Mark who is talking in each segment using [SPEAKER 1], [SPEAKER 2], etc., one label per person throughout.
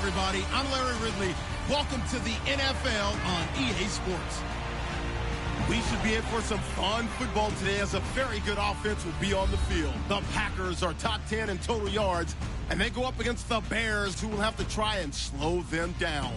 [SPEAKER 1] everybody. I'm Larry Ridley. Welcome to the NFL on EA Sports. We should be in for some fun football today as a very good offense will be on the field. The Packers are top 10 in total yards, and they go up against the Bears, who will have to try and slow them down.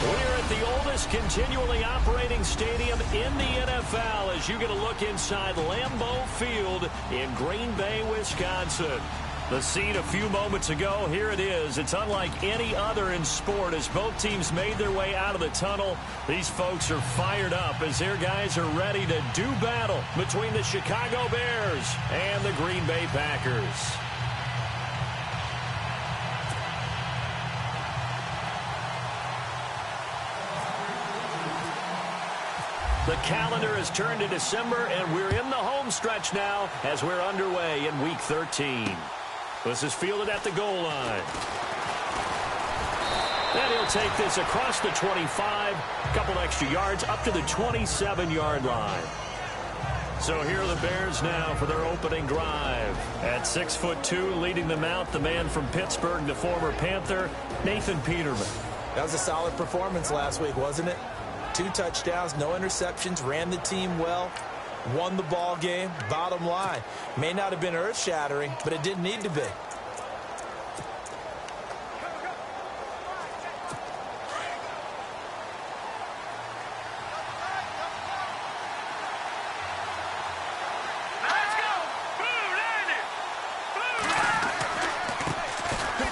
[SPEAKER 2] We're at the oldest continually operating stadium in the NFL as you get a look inside Lambeau Field in Green Bay, Wisconsin. The scene a few moments ago, here it is. It's unlike any other in sport as both teams made their way out of the tunnel. These folks are fired up as their guys are ready to do battle between the Chicago Bears and the Green Bay Packers. The calendar has turned to December, and we're in the home stretch now as we're underway in Week 13. This is fielded at the goal line. And he'll take this across the 25, a couple extra yards up to the 27-yard line. So here are the Bears now for their opening drive. At 6'2", leading them out, the man from Pittsburgh, the former Panther, Nathan Peterman.
[SPEAKER 3] That was a solid performance last week, wasn't it? 2 touchdowns, no interceptions, ran the team well, won the ball game. Bottom line, may not have been earth-shattering, but it didn't need to be.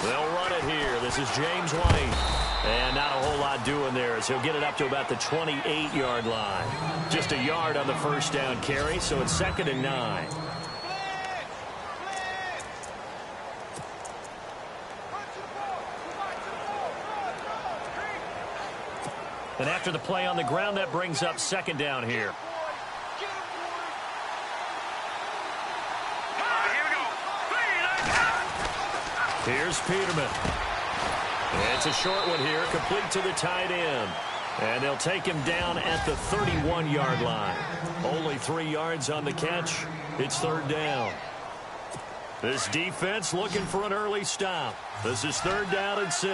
[SPEAKER 2] They'll run it here. This is James White. And not a whole lot doing there as he'll get it up to about the 28-yard line. Just a yard on the first down carry, so it's 2nd and 9. And after the play on the ground, that brings up 2nd down here. Here's Peterman. It's a short one here, complete to the tight end. And they'll take him down at the 31-yard line. Only 3 yards on the catch. It's 3rd down. This defense looking for an early stop. This is 3rd down and 6.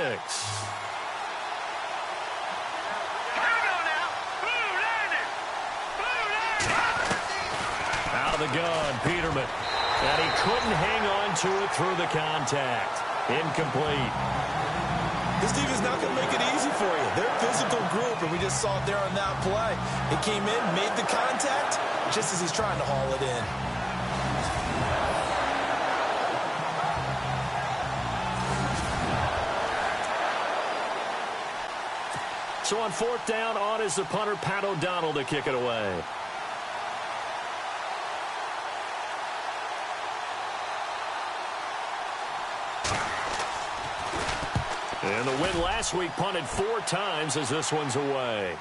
[SPEAKER 2] Out of the gun, Peterman. And he couldn't hang on to it through the contact. Incomplete.
[SPEAKER 3] This defense is not going to make it easy for you. They're a physical group, and we just saw it there on that play. It came in, made the contact, just as he's trying to haul it in.
[SPEAKER 2] So on 4th down, on is the punter, Pat O'Donnell, to kick it away. And the win last week punted 4 times as this one's away.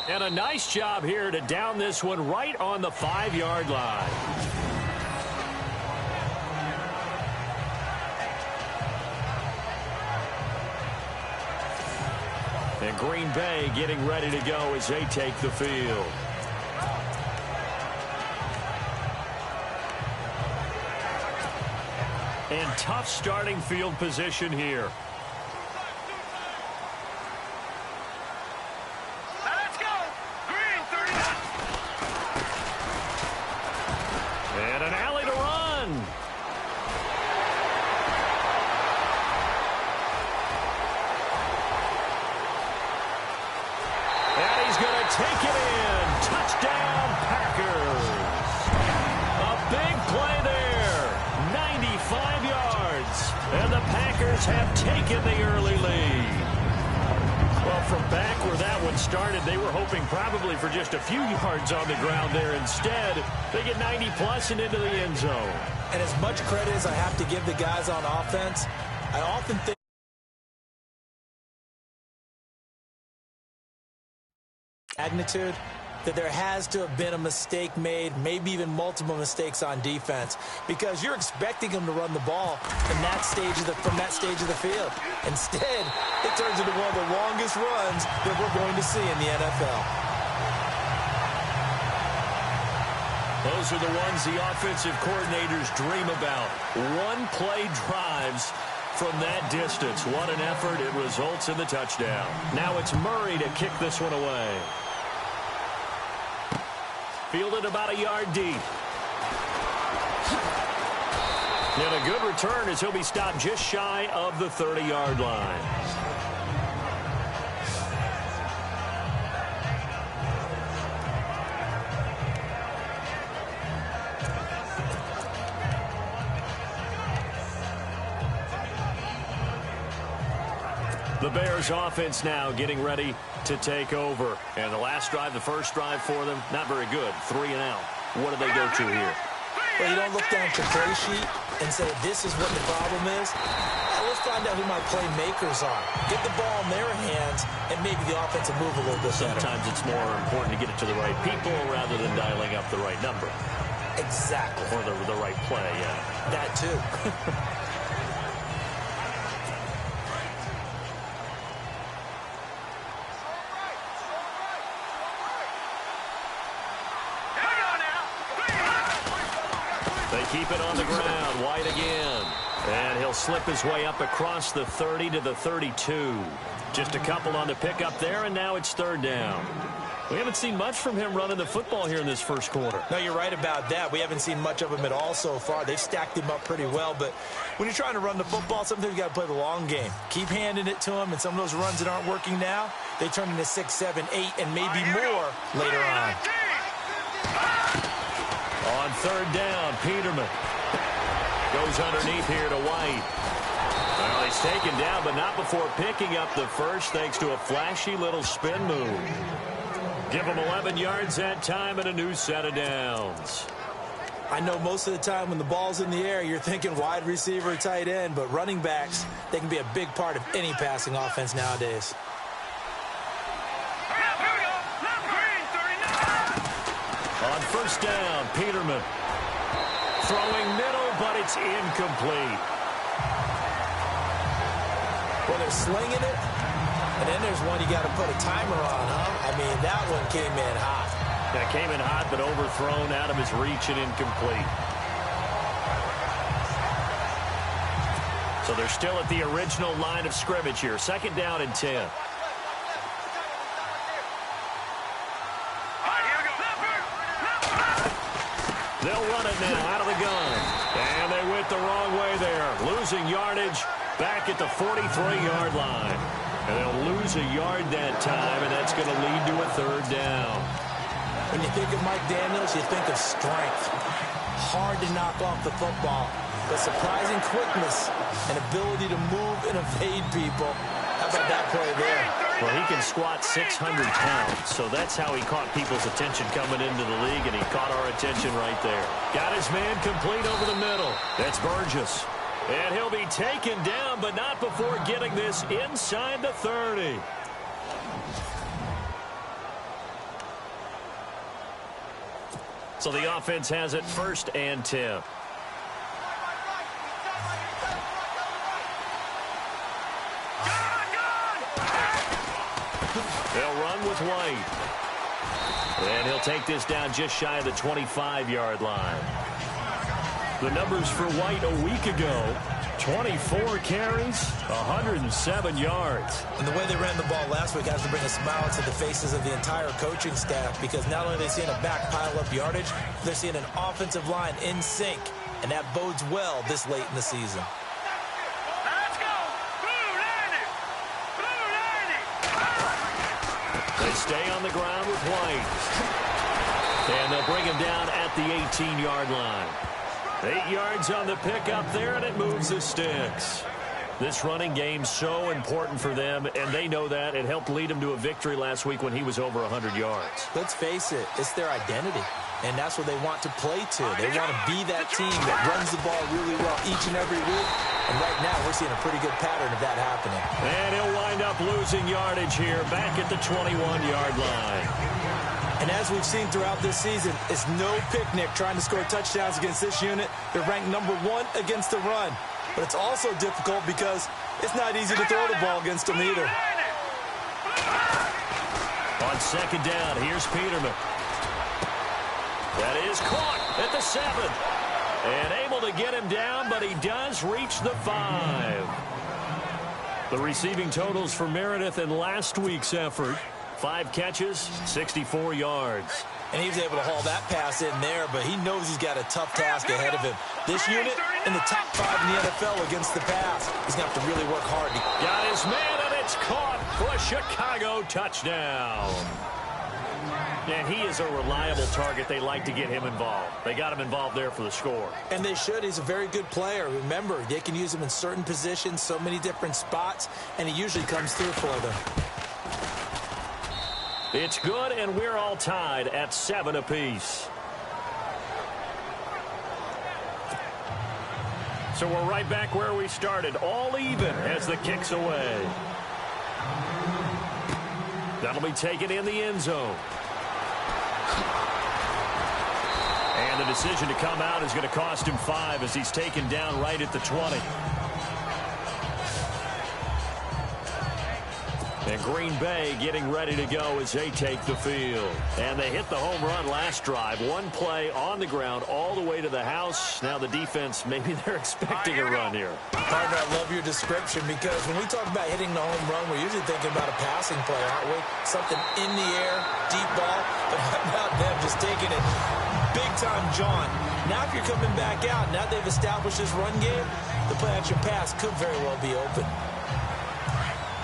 [SPEAKER 2] And a nice job here to down this one right on the 5-yard line. And Green Bay getting ready to go as they take the field. And tough starting field position here.
[SPEAKER 4] Let's go! Green 39.
[SPEAKER 2] And an alley to run. And he's going to take it in. Touchdown, Packers. A big play there. 95 yards. And the Packers have taken the early lead. Well, from back where that one started, they were hoping probably for just a few yards on the ground there. Instead, they get 90-plus and into the end zone.
[SPEAKER 3] And as much credit as I have to give the guys on offense, I often think magnitude that there has to have been a mistake made, maybe even multiple mistakes on defense, because you're expecting them to run the ball from that stage of the field. Instead, it turns into one of the longest runs that we're going to see in the NFL.
[SPEAKER 2] Those are the ones the offensive coordinators dream about. One-play drives from that distance. What an effort. It results in the touchdown. Now it's Murray to kick this one away. Fielded about a yard deep. And a good return as he'll be stopped just shy of the 30-yard line. The Bears offense now getting ready to take over. And the last drive, the first drive for them, not very good. 3 and out. What do they go to here?
[SPEAKER 3] Well, you don't look down at your play sheet and say, this is what the problem is. Now, let's find out who my playmakers are. Get the ball in their hands, and maybe the offense will move a little bit better.
[SPEAKER 2] Sometimes it's more important to get it to the right people rather than dialing up the right number.
[SPEAKER 3] Exactly.
[SPEAKER 2] Or the right play, yeah.
[SPEAKER 3] That, too.
[SPEAKER 2] Keep it on the ground. White again. And he'll slip his way up across the 30 to the 32. Just a couple on the pickup there, and now it's third down. We haven't seen much from him running the football here in this first quarter.
[SPEAKER 3] No, you're right about that. We haven't seen much of him at all so far. They've stacked him up pretty well, but when you're trying to run the football, sometimes you got to play the long game. Keep handing it to him, and some of those runs that aren't working now, they turn into 6, 7, 8, and maybe more later on.
[SPEAKER 2] On third down, Peterman goes underneath here to White. Well, he's taken down, but not before picking up the first thanks to a flashy little spin move. Give him 11 yards that time and a new set of downs.
[SPEAKER 3] I know most of the time when the ball's in the air, you're thinking wide receiver, tight end, but running backs, they can be a big part of any passing offense nowadays.
[SPEAKER 2] On first down, Peterman throwing middle, but it's incomplete.
[SPEAKER 3] Well, they're slinging it, and then there's one you got to put a timer on, huh? I mean, that one came in hot.
[SPEAKER 2] That came in hot, but overthrown out of his reach and incomplete. So they're still at the original line of scrimmage here. Second down and 10. They'll run it now out of the gun. And they went the wrong way there. Losing yardage back at the 43-yard line. And they'll lose a yard that time, and that's going to lead to a third down.
[SPEAKER 3] When you think of Mike Daniels, you think of strength. Hard to knock off the football, but surprising quickness and ability to move and evade people. How about that play there?
[SPEAKER 2] Well, he can squat 600 pounds, so that's how he caught people's attention coming into the league, and he caught our attention right there. Got his man complete over the middle. That's Burgess. And he'll be taken down, but not before getting this inside the 30. So the offense has it first and 10. They'll run with White. And he'll take this down just shy of the 25-yard line. The numbers for White a week ago, 24 carries, 107 yards.
[SPEAKER 3] And the way they ran the ball last week has to bring a smile to the faces of the entire coaching staff, because not only are they seeing a back pile up yardage, they're seeing an offensive line in sync, and that bodes well this late in the season.
[SPEAKER 2] They stay on the ground with White. And they'll bring him down at the 18-yard line. 8 yards on the pickup there, and it moves the sticks. This running game's so important for them, and they know that. It helped lead them to a victory last week when he was over 100 yards.
[SPEAKER 3] Let's face it, it's their identity, and that's what they want to play to. They want to be that team that runs the ball really well each and every week, and right now we're seeing a pretty good pattern of that happening.
[SPEAKER 2] And he'll wind up losing yardage here back at the 21-yard line.
[SPEAKER 3] And as we've seen throughout this season, it's no picnic trying to score touchdowns against this unit. They're ranked number 1 against the run. But it's also difficult because it's not easy to throw the ball against them either.
[SPEAKER 2] On second down, here's Peterman. That is caught at the 7. And able to get him down, but he does reach the 5. The receiving totals for Meredith in last week's effort: 5 catches, 64 yards.
[SPEAKER 3] And he was able to haul that pass in there, but he knows he's got a tough task ahead of him. This unit in the top 5 in the NFL against the pass. He's going to have to really work hard.
[SPEAKER 2] Got his man, and it's caught for a Chicago touchdown. And he is a reliable target. They like to get him involved. They got him involved there for the score.
[SPEAKER 3] And they should. He's a very good player. Remember, they can use him in certain positions, so many different spots, and he usually comes through for them.
[SPEAKER 2] It's good, and we're all tied at 7 apiece. So we're right back where we started, all even as the kick's away. That'll be taken in the end zone. And the decision to come out is going to cost him 5 as he's taken down right at the 20. And Green Bay getting ready to go as they take the field. And they hit the home run last drive. One play on the ground all the way to the house. Now the defense, maybe they're expecting a run here.
[SPEAKER 3] Partner, I love your description, because when we talk about hitting the home run, we're usually thinking about a passing play, aren't we? Something in the air, deep ball. But how about them just taking it big-time jaunt? Now if you're coming back out, now they've established this run game, the play-action pass could very well be open.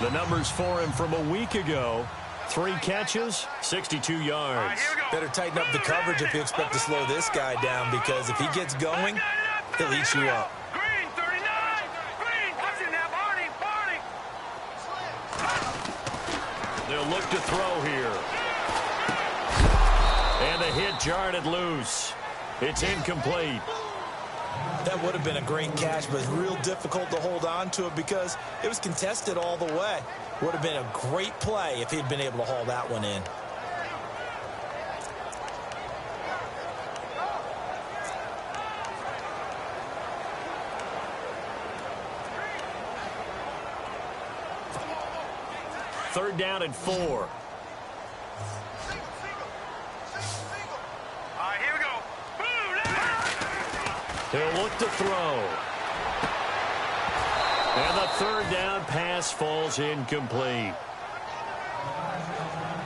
[SPEAKER 2] The numbers for him from a week ago: 3 catches, 62 yards.
[SPEAKER 3] Better tighten up the coverage if you expect to slow this guy down, because if he gets going, he'll eat you up.
[SPEAKER 4] Green, 39. Green, what's in that party?
[SPEAKER 2] They'll look to throw here. And the hit jarred it loose. It's incomplete.
[SPEAKER 3] That would have been a great catch, but it's real difficult to hold on to it because it was contested all the way. Would have been a great play if he'd been able to haul that one in.
[SPEAKER 2] Third down and 4.
[SPEAKER 4] Here we go.
[SPEAKER 2] He'll look to throw. And the third down pass falls incomplete.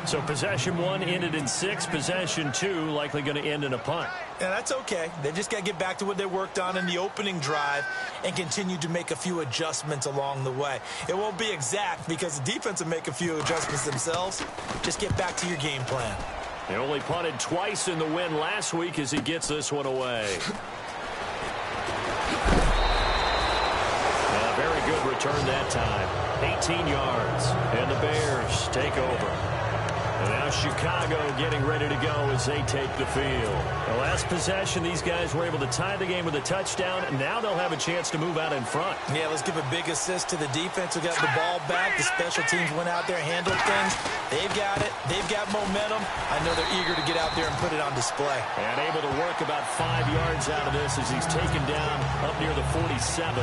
[SPEAKER 2] So possession 1 ended in 6. Possession 2 likely going to end in a punt.
[SPEAKER 3] Yeah, that's okay. They just got to get back to what they worked on in the opening drive and continue to make a few adjustments along the way. It won't be exact because the defense will make a few adjustments themselves. Just get back to your game plan.
[SPEAKER 2] They only punted twice in the win last week as he gets this one away. Very good return that time. 18 yards. And the Bears take over. And now Chicago getting ready to go as they take the field. The last possession, these guys were able to tie the game with a touchdown. Now they'll have a chance to move out in front.
[SPEAKER 3] Yeah, let's give a big assist to the defense who got the ball back. The special teams went out there, handled things. They've got it. They've got momentum. I know they're eager to get out there and put it on display.
[SPEAKER 2] And able to work about 5 yards out of this as he's taken down up near the 47.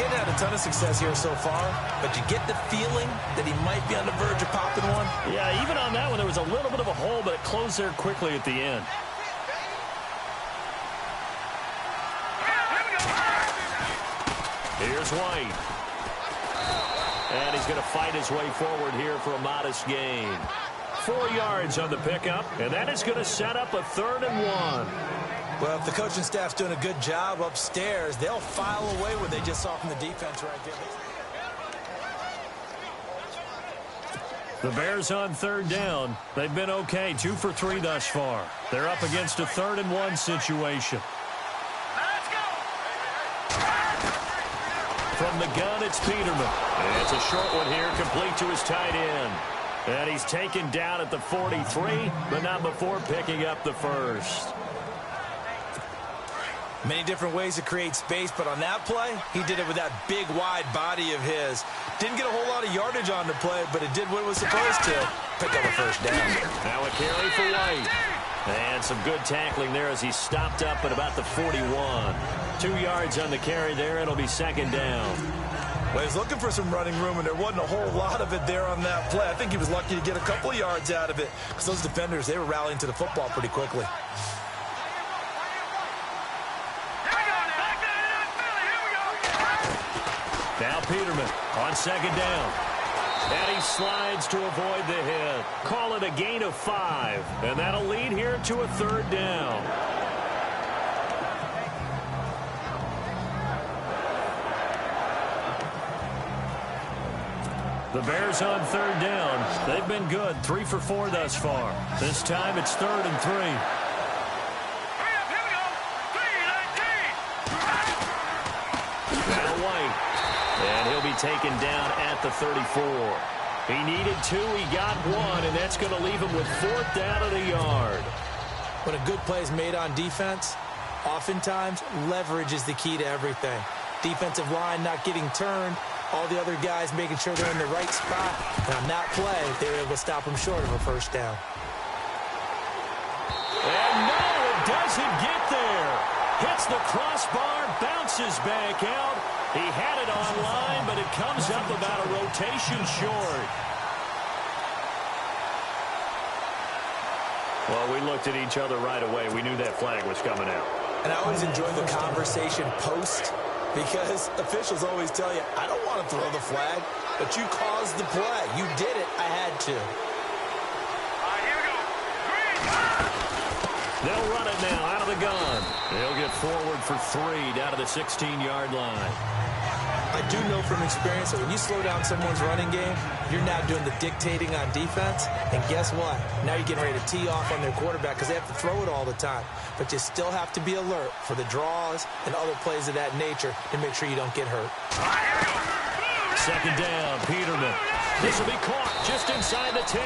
[SPEAKER 3] He's had a ton of success here so far, but you get the feeling that he might be on the verge of popping one.
[SPEAKER 2] Yeah, even on that one, there was a little bit of a hole, but it closed there quickly at the end. Here's White. And he's going to fight his way forward here for a modest gain. 4 yards on the pickup, and that is going to set up a 3rd and 1.
[SPEAKER 3] Well, if the coaching staff's doing a good job upstairs, they'll file away what they just saw from the defense right there.
[SPEAKER 2] The Bears on 3rd down. They've been okay, 2 for 3 thus far. They're up against a 3rd and 1 situation.
[SPEAKER 4] Let's go.
[SPEAKER 2] From the gun, it's Peterman. And it's a short one here, complete to his tight end. And he's taken down at the 43, but not before picking up the first.
[SPEAKER 3] Many different ways to create space, but on that play, he did it with that big, wide body of his. Didn't get a whole lot of yardage on the play, but it did what it was supposed to. Pick up a first down.
[SPEAKER 2] Now a carry for White. And some good tackling there as he stopped up at about the 41. 2 yards on the carry there. It'll be 2nd down.
[SPEAKER 3] Well, he was looking for some running room, and there wasn't a whole lot of it there on that play. I think he was lucky to get a couple of yards out of it because those defenders, they were rallying to the football pretty quickly.
[SPEAKER 2] Peterman on second down. And he slides to avoid the hit. Call it a gain of 5. And that'll lead here to a third down. The Bears on third down. They've been good. 3 for 4 thus far. This time it's 3rd and 3. Now White. And he'll be taken down at the 34. He needed 2. He got 1. And that's going to leave him with 4th down at a yard.
[SPEAKER 3] When a good play is made on defense, oftentimes leverage is the key to everything. Defensive line not getting turned. All the other guys making sure they're in the right spot. And on that play, they were able to stop him short of a first down.
[SPEAKER 2] And no, it doesn't get there. Hits the crossbar, bounces back out. He had it online, but it comes up about a rotation short. Well, we looked at each other right away. We knew that flag was coming out.
[SPEAKER 3] And I always enjoy the conversation post, because officials always tell you, I don't want to throw the flag, but you caused the play. You did it. I had to.
[SPEAKER 4] Here we go.
[SPEAKER 2] They'll run it now out of the gun. They'll get forward for 3 down to the 16-yard line.
[SPEAKER 3] I do know from experience that when you slow down someone's running game, you're now doing the dictating on defense. And guess what? Now you're getting ready to tee off on their quarterback because they have to throw it all the time. But you still have to be alert for the draws and other plays of that nature to make sure you don't get hurt.
[SPEAKER 2] Second down, Peterman. This will be caught just inside the 10.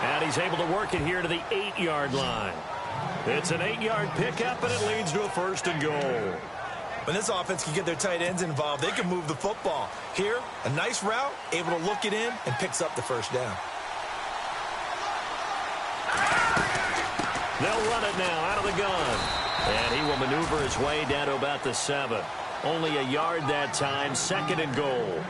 [SPEAKER 2] And he's able to work it here to the 8-yard line. It's an 8-yard pickup, and it leads to a 1st and goal.
[SPEAKER 3] When this offense can get their tight ends involved, they can move the football. Here, a nice route, able to look it in, and picks up the first down.
[SPEAKER 2] They'll run it now out of the gun. And he will maneuver his way down to about the 7. Only a yard that time, 2nd and goal.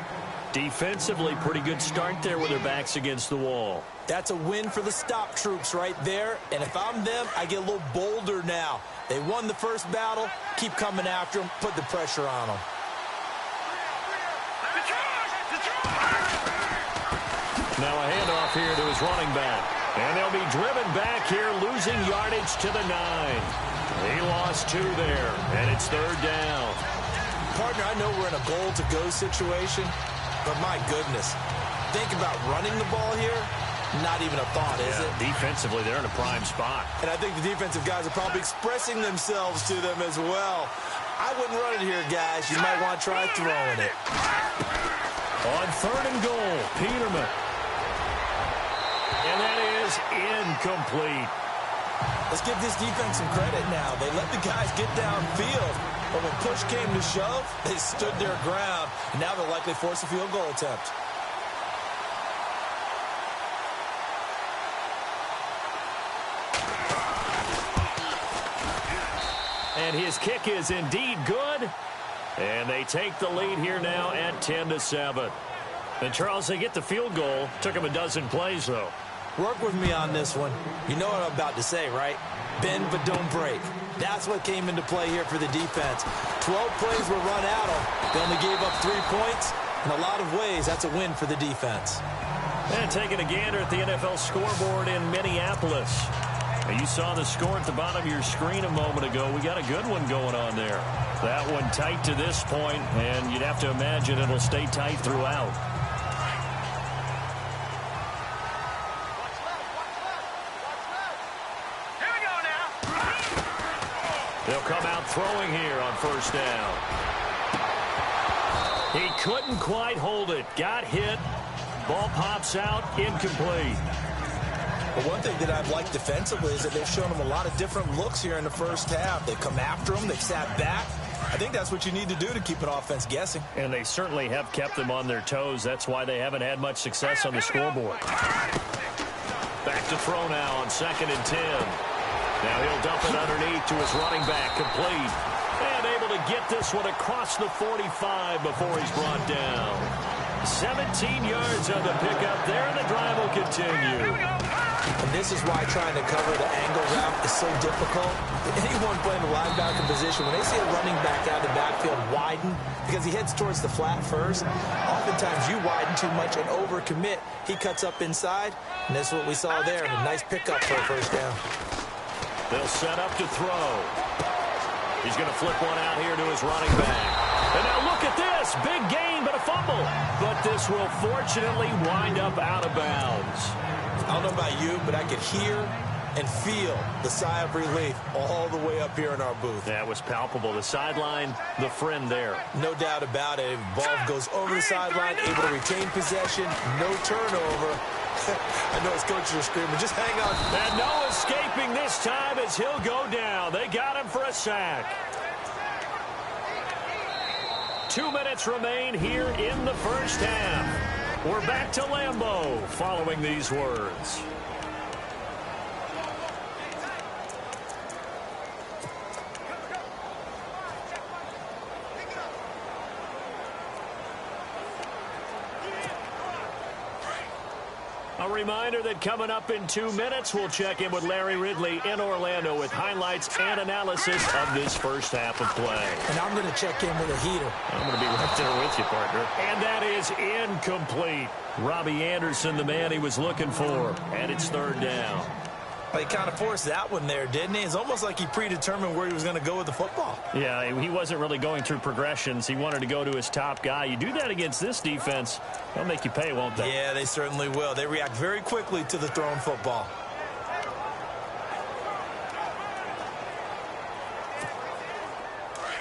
[SPEAKER 2] Defensively, pretty good start there with their backs against the wall.
[SPEAKER 3] That's a win for the stop troops right there. And if I'm them, I get a little bolder now. They won the first battle. Keep coming after them. Put the pressure on them.
[SPEAKER 2] Now a handoff here to his running back. And they'll be driven back here, losing yardage to the 9. He lost 2 there, and it's 3rd down.
[SPEAKER 3] Partner, I know we're in a goal-to-go situation, but my goodness, think about running the ball here. Not even a thought, is it?
[SPEAKER 2] Defensively, they're in a prime spot.
[SPEAKER 3] And I think the defensive guys are probably expressing themselves to them as well. I wouldn't run it here, guys. You might want to try throwing it.
[SPEAKER 2] On 3rd and goal, Peterman. And that is incomplete.
[SPEAKER 3] Let's give this defense some credit now. They let the guys get downfield. But when push came to shove, they stood their ground. And now they'll likely force a field goal attempt.
[SPEAKER 2] And his kick is indeed good. And they take the lead here now at 10-7. And, Charles, they get the field goal. Took them a dozen plays, though.
[SPEAKER 3] Work with me on this one. You know what I'm about to say, right? Bend but don't break. That's what came into play here for the defense. 12 plays were run out of. They only gave up 3 points. In a lot of ways, that's a win for the defense.
[SPEAKER 2] And taking a gander at the NFL scoreboard in Minneapolis. You saw the score at the bottom of your screen a moment ago. We got a good one going on there. That one tight to this point, and you'd have to imagine it'll stay tight throughout.
[SPEAKER 4] Here we go now.
[SPEAKER 2] They'll come out throwing here on 1st down. He couldn't quite hold it. Got hit. Ball pops out. Incomplete.
[SPEAKER 3] But one thing that I've liked defensively is that they've shown them a lot of different looks here in the first half. They've come after them. They've sat back. I think that's what you need to do to keep an offense guessing.
[SPEAKER 2] And they certainly have kept them on their toes. That's why they haven't had much success on the scoreboard. Back to throw now on 2nd and 10. Now he'll dump it underneath to his running back, complete. And able to get this one across the 45 before he's brought down. 17 yards on the pickup there, and the drive will continue.
[SPEAKER 3] And this is why trying to cover the angle route is so difficult. Anyone playing the linebacker position, when they see a running back out of the backfield widen because he heads towards the flat first, oftentimes you widen too much and overcommit. He cuts up inside, and that's what we saw there. A nice pickup for a first down.
[SPEAKER 2] They'll set up to throw. He's going to flip one out here to his running back. And now look at this. Big gain, but a fumble. But this will fortunately wind up out of bounds.
[SPEAKER 3] I don't know about you, but I could hear and feel the sigh of relief all the way up here in our booth.
[SPEAKER 2] That was palpable. The sideline, the friend there.
[SPEAKER 3] No doubt about it. Ball goes over the sideline, able to retain possession, no turnover. I know his coaches are screaming, just hang on.
[SPEAKER 2] And no escaping this time as he'll go down. They got him for a sack. 2 minutes remain here in the first half. We're back to Lambeau following these words. A reminder that coming up in 2 minutes, we'll check in with Larry Ridley in Orlando with highlights and analysis of this first half of play.
[SPEAKER 3] And I'm going to check in with a heater.
[SPEAKER 2] I'm going to be right there with you, partner. And that is incomplete. Robbie Anderson, the man he was looking for. And it's third down.
[SPEAKER 3] He kind of forced that one there, didn't he? It's almost like he predetermined where he was going to go with the football.
[SPEAKER 2] Yeah, he wasn't really going through progressions. He wanted to go to his top guy. You do that against this defense, they'll make you pay, won't they?
[SPEAKER 3] Yeah, they certainly will. They react very quickly to the thrown football.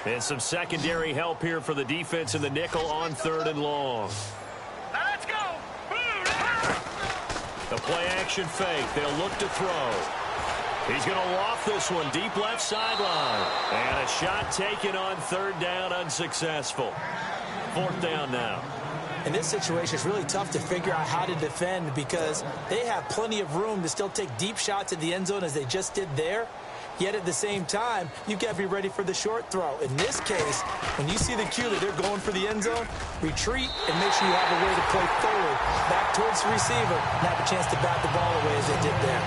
[SPEAKER 2] And some secondary help here for the defense in the nickel on 3rd and long.
[SPEAKER 4] Let's go.
[SPEAKER 2] The play-action fake. They'll look to throw. He's going to loft this one deep left sideline. And a shot taken on 3rd down, unsuccessful. 4th down now.
[SPEAKER 3] In this situation, it's really tough to figure out how to defend because they have plenty of room to still take deep shots at the end zone as they just did there. Yet at the same time, you've got to be ready for the short throw. In this case, when you see the cue that they're going for the end zone, retreat and make sure you have a way to play forward, back towards the receiver, and have a chance to bat the ball away as they did there.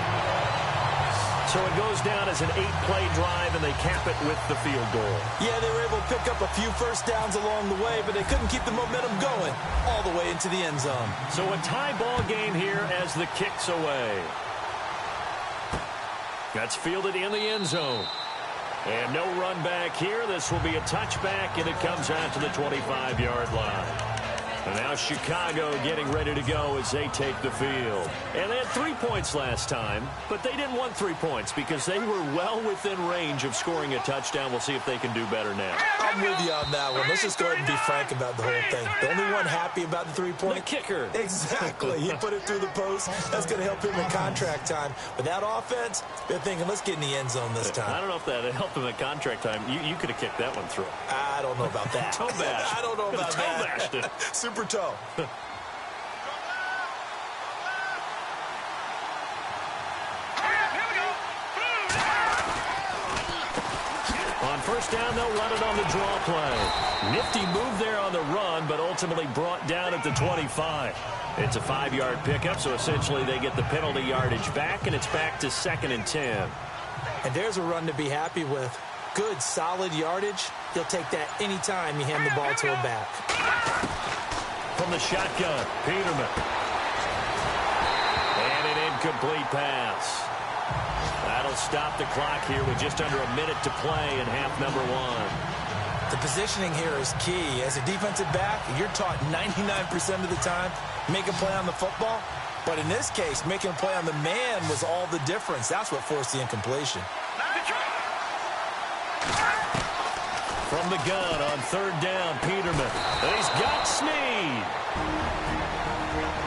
[SPEAKER 2] So it goes down as an 8-play drive, and they cap it with the field goal.
[SPEAKER 3] Yeah, they were able to pick up a few first downs along the way, but they couldn't keep the momentum going all the way into the end zone.
[SPEAKER 2] So a tie ball game here as the kick's away. That's fielded in the end zone. And no run back here. This will be a touchback, and it comes out to the 25-yard line. And now Chicago getting ready to go as they take the field. And they had 3 points last time, but they didn't want 3 points because they were well within range of scoring a touchdown. We'll see if they can do better now.
[SPEAKER 3] I'm with you on that one. Let's just go ahead and be frank about the whole thing. The only one happy about the 3-point.
[SPEAKER 2] The kicker.
[SPEAKER 3] Exactly. He put it through the post. That's going to help him in contract time. But that offense, they're thinking, let's get in the end zone this time.
[SPEAKER 2] I don't know if that helped him in contract time. You could have kicked that one through.
[SPEAKER 3] I don't know about that.
[SPEAKER 2] Toe bash.
[SPEAKER 3] I don't know about that.
[SPEAKER 2] Toe bashed it.
[SPEAKER 3] Super toe.
[SPEAKER 2] On first down, they'll run it on the draw play. Nifty move there on the run, but ultimately brought down at the 25. It's a 5-yard pickup, so essentially they get the penalty yardage back, and it's back to 2nd and 10.
[SPEAKER 3] And there's a run to be happy with. Good, solid yardage. You'll take that anytime you hand the ball to a back.
[SPEAKER 2] From the shotgun, Peterman. And an incomplete pass. That'll stop the clock here with just under a minute to play in half number 1.
[SPEAKER 3] The positioning here is key. As a defensive back, you're taught 99% of the time, make a play on the football. But in this case, making a play on the man was all the difference. That's what forced the incompletion.
[SPEAKER 2] From the gun on 3rd down, Peterman. And he's got Snead.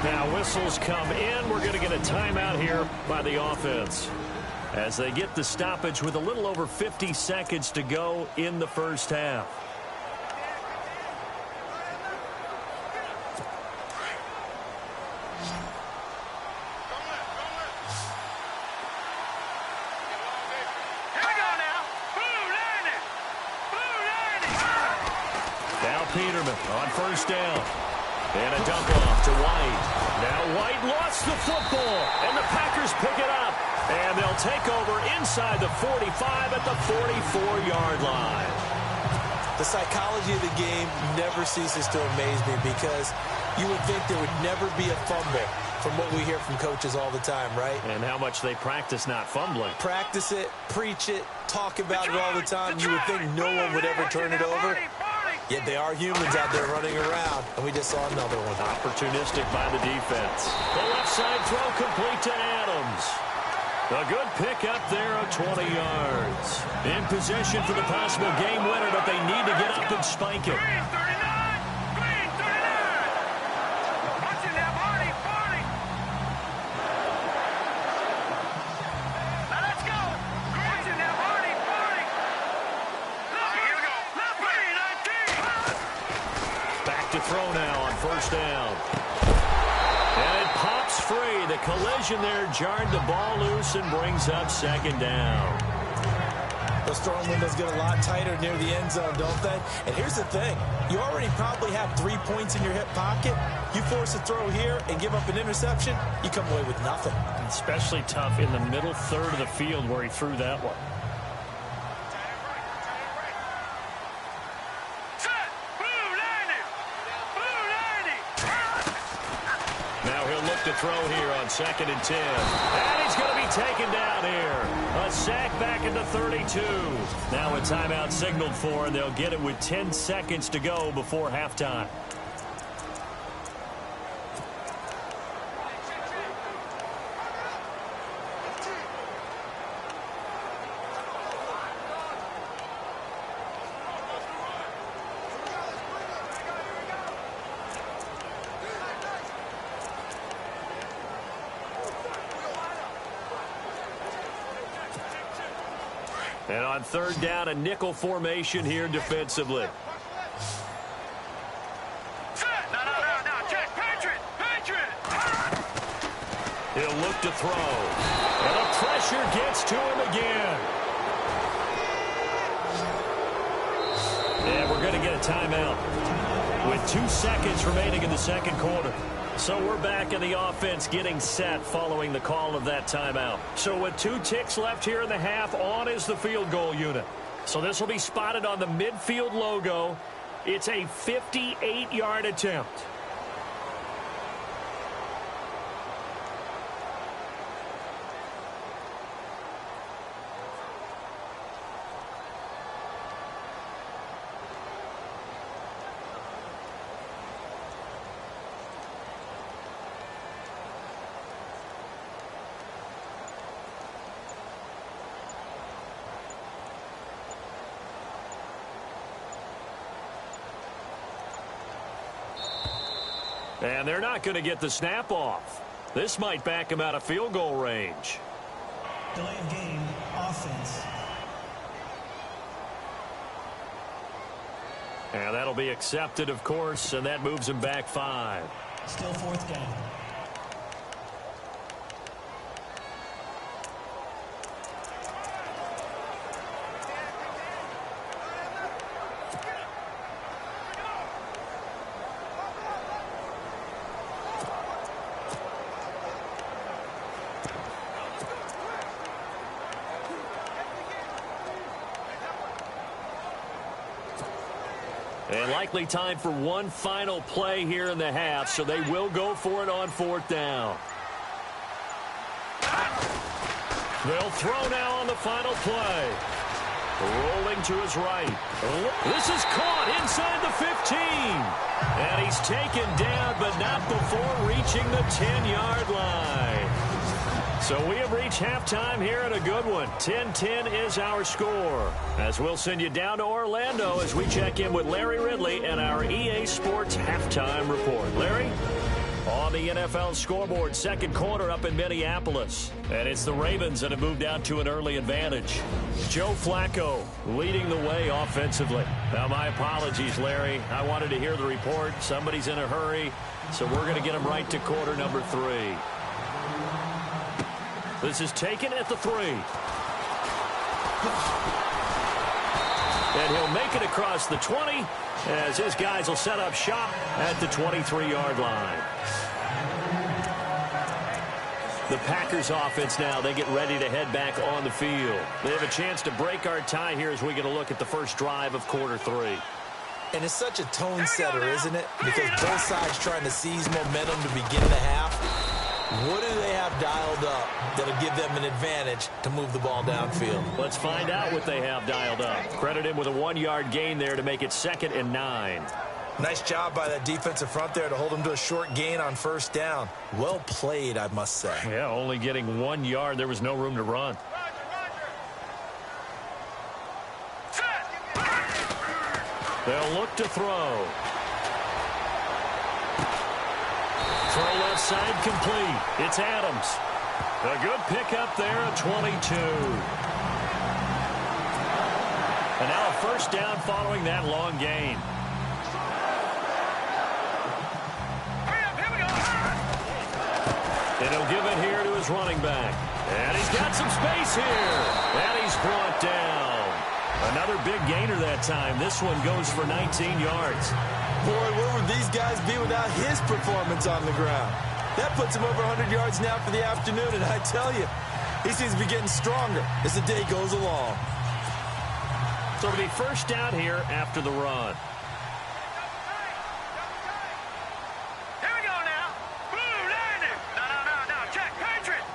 [SPEAKER 2] Now whistles come in. We're going to get a timeout here by the offense as they get the stoppage with a little over 50 seconds to go in the first half. Now Peterman on first down. And a dump off to White. Now White lost the football, and the Packers pick it up. And they'll take over inside the 45 at the 44-yard line.
[SPEAKER 3] The psychology of the game never ceases to amaze me because you would think there would never be a fumble from what we hear from coaches all the time, right?
[SPEAKER 2] And how much they practice not fumbling.
[SPEAKER 3] Practice it, preach it, talk about it all the time. You would think no one would ever turn it over. Yet they are humans out there running around, and we just saw another one.
[SPEAKER 2] Opportunistic by the defense. The left side throw complete to Adams. A good pick up there of 20 yards. In position for the possible game winner, but they need to get up and spike it.
[SPEAKER 4] Green 39! Green 39! Watch it now, Barney! Barney! Now let's go! Watch it now, Barney! Barney! Here we go! Green 19!
[SPEAKER 2] Back to throw now on first down. And it pops free. The collision there jarred the ball loose and brings up second down.
[SPEAKER 3] Those throwing windows get a lot tighter near the end zone, don't they? And here's the thing. You already probably have 3 points in your hip pocket. You force a throw here and give up an interception, you come away with nothing.
[SPEAKER 2] Especially tough in the middle third of the field where he threw that one. To throw here on 2nd and 10. And he's going to be taken down here. A sack back into 32. Now a timeout signaled for, and they'll get it with 10 seconds to go before halftime. And on third down, a nickel formation here defensively.
[SPEAKER 4] No, Jack, Patriot!
[SPEAKER 2] He'll look to throw. And the pressure gets to him again. And we're going to get a timeout with 2 seconds remaining in the second quarter. So we're back in the offense getting set following the call of that timeout. So with 2 ticks left here in the half, on is the field goal unit. So this will be spotted on the midfield logo. It's a 58-yard attempt. And they're not going to get the snap off. This might back him out of field goal range.
[SPEAKER 5] Delay of game, offense.
[SPEAKER 2] And that'll be accepted, of course, and that moves him back 5.
[SPEAKER 5] Still 4th down.
[SPEAKER 2] And likely time for one final play here in the half, so they will go for it on 4th down. They'll throw now on the final play. Rolling to his right. This is caught inside the 15. And he's taken down, but not before reaching the 10-yard line. So we have reached halftime here in a good one. 10-10 is our score. As we'll send you down to Orlando as we check in with Larry Ridley and our EA Sports halftime report. Larry? On the NFL scoreboard, second quarter up in Minneapolis. And it's the Ravens that have moved out to an early advantage. Joe Flacco leading the way offensively. Now, my apologies, Larry. I wanted to hear the report. Somebody's in a hurry, so we're going to get him right to quarter number 3. This is taken at the 3. And he'll make it across the 20 as his guys will set up shop at the 23-yard line. The Packers offense now, they get ready to head back on the field. They have a chance to break our tie here as we get a look at the first drive of quarter 3.
[SPEAKER 3] And it's such a tone setter, isn't it? Because both sides trying to seize momentum to begin the half. What do they have dialed up that'll give them an advantage to move the ball downfield?
[SPEAKER 2] Let's find out what they have dialed up. Credit him with a 1-yard gain there to make it 2nd and 9.
[SPEAKER 3] Nice job by that defensive front there to hold them to a short gain on first down. Well played, I must say.
[SPEAKER 2] Yeah, only getting 1 yard. There was no room to run. They'll look to throw. Throw left side complete. It's Adams. A good pickup there at 22. And now a first down following that long gain. And he'll give it here to his running back. And he's got some space here. And he's brought down. Another big gainer that time. This one goes for 19 yards.
[SPEAKER 3] Boy, where would these guys be without his performance on the ground? That puts him over 100 yards now for the afternoon, and I tell you, he seems to be getting stronger as the day goes along.
[SPEAKER 2] So it'll be first down here after the run.
[SPEAKER 4] Here we go now. Blue landing. No. Check. Patriot.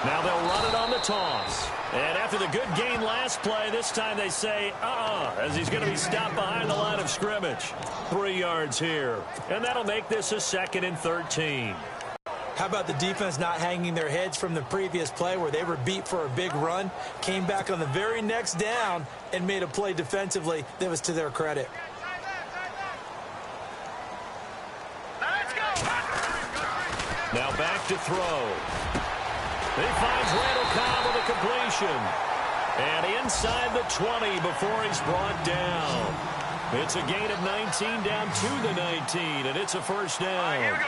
[SPEAKER 2] Now they'll run it on the toss. And after the good gain last play, this time they say, as he's going to be stopped behind the line of scrimmage. 3 yards here. And that'll make this a 2nd and 13.
[SPEAKER 3] How about the defense not hanging their heads from the previous play where they were beat for a big run, came back on the very next down, and made a play defensively that was to their credit.
[SPEAKER 4] Let's go.
[SPEAKER 2] Now back to throw. He finds Randall Cobb with a completion. And inside the 20 before he's brought down. It's a gain of 19 down to the 19, and it's a first down.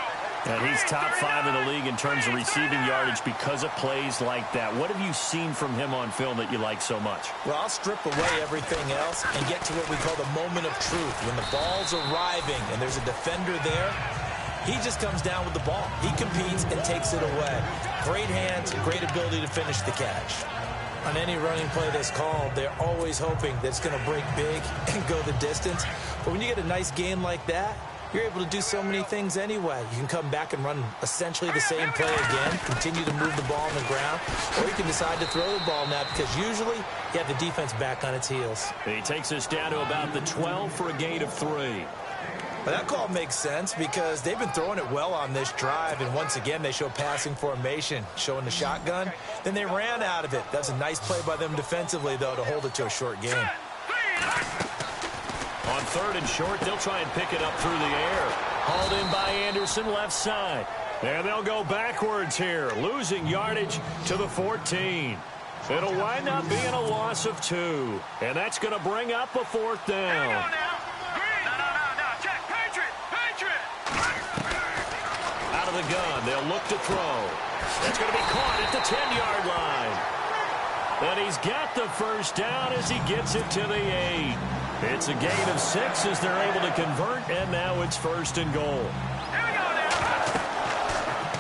[SPEAKER 2] And he's top 5 in the league in terms of receiving yardage because of plays like that. What have you seen from him on film that you like so much?
[SPEAKER 3] Well, I'll strip away everything else and get to what we call the moment of truth. When the ball's arriving and there's a defender there, he just comes down with the ball. He competes and takes it away. Great hands, great ability to finish the catch. On any running play that's called, they're always hoping that it's going to break big and go the distance. But when you get a nice gain like that, you're able to do so many things anyway. You can come back and run essentially the same play again, continue to move the ball on the ground, or you can decide to throw the ball now because usually you have the defense back on its heels.
[SPEAKER 2] He takes us down to about the 12 for a gain of 3.
[SPEAKER 3] Well, that call makes sense because they've been throwing it well on this drive, and once again they show passing formation, showing the shotgun. Then they ran out of it. That's a nice play by them defensively, though, to hold it to a short gain.
[SPEAKER 2] On 3rd and short, they'll try and pick it up through the air. Hauled in by Anderson, left side. And they'll go backwards here, losing yardage to the 14. It'll wind up being a loss of 2. And that's going to bring up a 4th down. Out of the gun, they'll look to throw. That's going to be caught at the 10-yard line. And he's got the first down as he gets it to the 8. It's a gain of 6 as they're able to convert, and now it's 1st and goal.